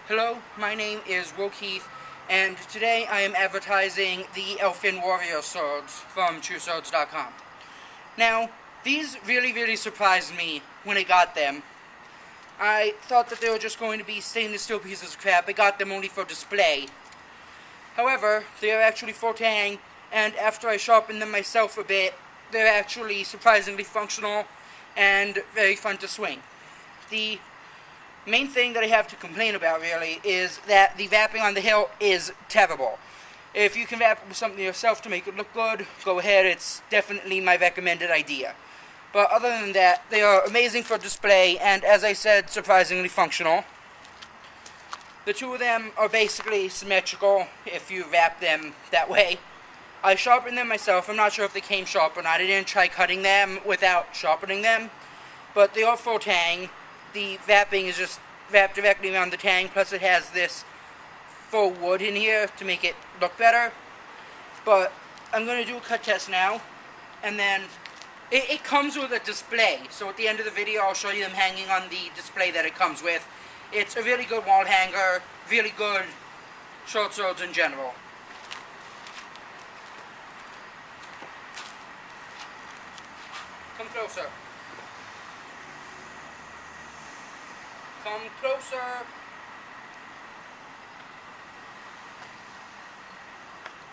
Hello, my name is Will Keith, and today I am advertising the Elfin warrior swords from Trueswords.com. Now, these really surprised me when I got them. I thought that they were just going to be stainless steel pieces of crap. I got them only for display. However, they are actually forte, and after I sharpened them myself a bit, they're actually surprisingly functional and very fun to swing. The main thing that I have to complain about, really, is that the wrapping on the hilt is terrible. If you can wrap it with something yourself to make it look good, go ahead. It's definitely my recommended idea. But other than that, they are amazing for display, and as I said, surprisingly functional. The two of them are basically symmetrical if you wrap them that way. I sharpened them myself. I'm not sure if they came sharp or not. I didn't try cutting them without sharpening them, but they are full tang. The wrapping is just wrapped directly around the tang, plus it has this faux wood in here to make it look better. But I'm going to do a cut test now, and then it comes with a display, so at the end of the video I'll show you them hanging on the display that it comes with. It's a really good wall hanger, really good short swords in general. Come closer. Come closer.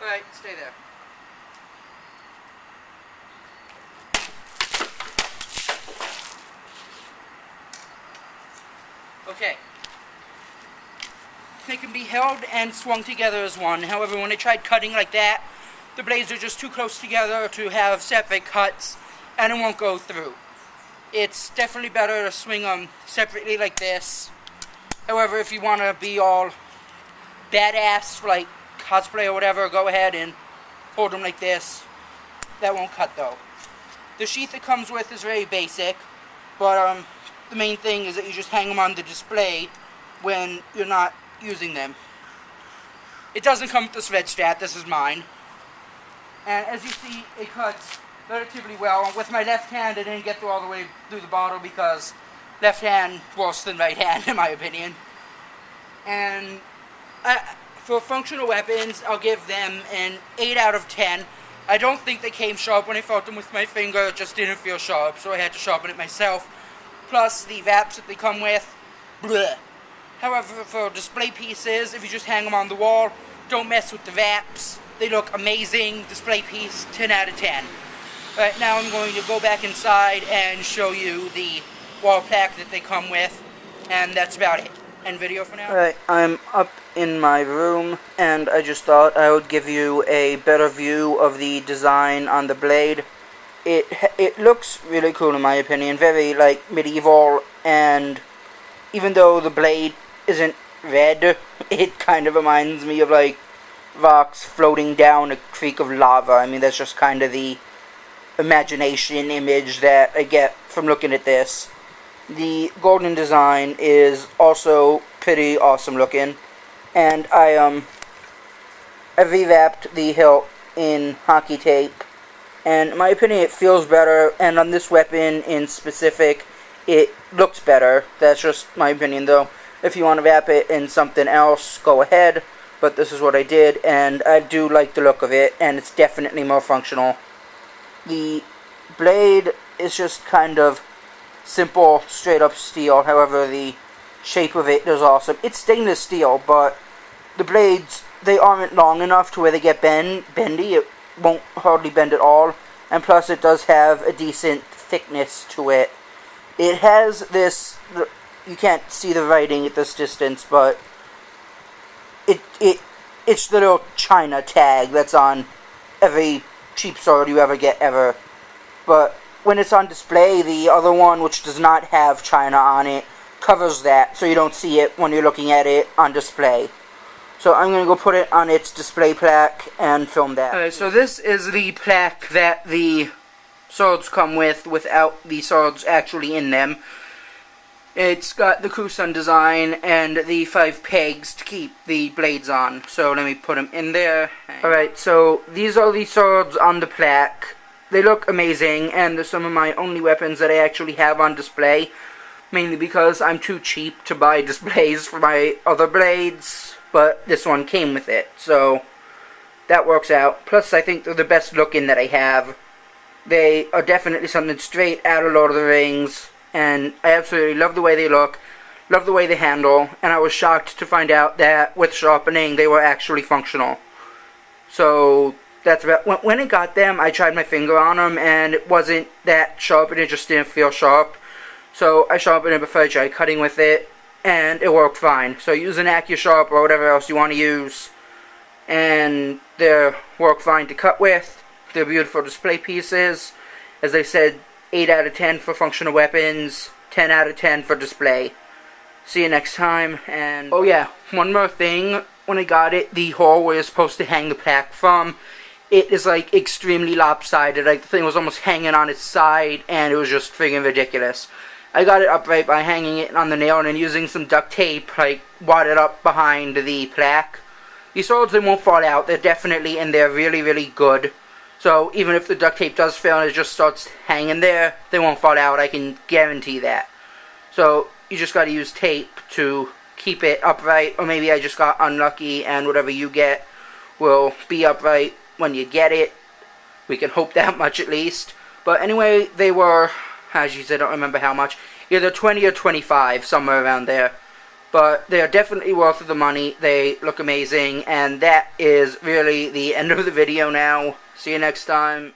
Alright, stay there. Okay. They can be held and swung together as one. However, when I tried cutting like that, the blades are just too close together to have separate cuts, and it won't go through. It's definitely better to swing them separately like this. However, if you want to be all badass, like cosplay or whatever, go ahead and hold them like this. That won't cut though. The sheath it comes with is very basic, but the main thing is that you just hang them on the display when you're not using them. It doesn't come with this red strap. This is mine. And as you see, it cuts relatively well. With my left hand, I didn't get through all the way through the bottle because left hand worse than right hand, in my opinion. And for functional weapons, I'll give them an 8 out of 10. I don't think they came sharp. When I felt them with my finger, it just didn't feel sharp, so I had to sharpen it myself. Plus, the wraps that they come with, bleh. However, for display pieces, if you just hang them on the wall, don't mess with the wraps. They look amazing. Display piece, 10 out of 10. Right now I'm going to go back inside and show you the wall plaque that they come with, and that's about it. End video for now. Alright, I'm up in my room, and I just thought I would give you a better view of the design on the blade. It looks really cool in my opinion, very like medieval, and even though the blade isn't red, it kind of reminds me of like rocks floating down a creek of lava. I mean, that's just kind of the imagination image that I get from looking at this. The golden design is also pretty awesome looking, and I rewrapped the hilt in hockey tape, and in my opinion it feels better, and on this weapon in specific it looks better. That's just my opinion though. If you want to wrap it in something else, go ahead, but this is what I did, and I do like the look of it, and it's definitely more functional. The blade is just kind of simple, straight up steel. However, the shape of it is awesome. It's stainless steel, but the blades, they aren't long enough to where they get bendy. It won't hardly bend at all. And plus, it does have a decent thickness to it. It has this, you can't see the writing at this distance, but it's the little China tag that's on every cheap sword you ever get ever. But when it's on display, the other one, which does not have China on it, covers that, so you don't see it when you're looking at it on display. So I'm going to go put it on its display plaque and film that. Alright, so this is the plaque that the swords come with, without the swords actually in them. It's got the Kusan design and the 5 pegs to keep the blades on. So let me put them in there. Alright, so these are the swords on the plaque. They look amazing, and they're some of my only weapons that I actually have on display. mainly because I'm too cheap to buy displays for my other blades, but this one came with it, so that works out. Plus, I think they're the best looking that I have. They are definitely something straight out of Lord of the Rings, and I absolutely love the way they look, love the way they handle, and I was shocked to find out that with sharpening they were actually functional. So that's about, when I got them, I tried my finger on them, and it wasn't that sharp, and it just didn't feel sharp. So I sharpened it before I tried cutting with it, and it worked fine. So use an AccuSharp or whatever else you want to use, and they work fine to cut with. They're beautiful display pieces. As I said, 8 out of 10 for functional weapons, 10 out of 10 for display. See you next time, and oh yeah, one more thing. When I got it, the hole where you're supposed to hang the pack from, it is like extremely lopsided. Like the thing was almost hanging on its side, and it was just friggin' ridiculous. I got it upright by hanging it on the nail and then using some duct tape, like, wadded up behind the plaque. These swords, they won't fall out. They're definitely in there really, really good. So even if the duct tape does fail and it just starts hanging there, they won't fall out. I can guarantee that. So you just got to use tape to keep it upright, or maybe I just got unlucky and whatever you get will be upright when you get it. We can hope that much at least. But anyway, they were, as you said, I don't remember how much, either 20 or 25, somewhere around there. But they are definitely worth the money. They look amazing, and that is really the end of the video now. See you next time.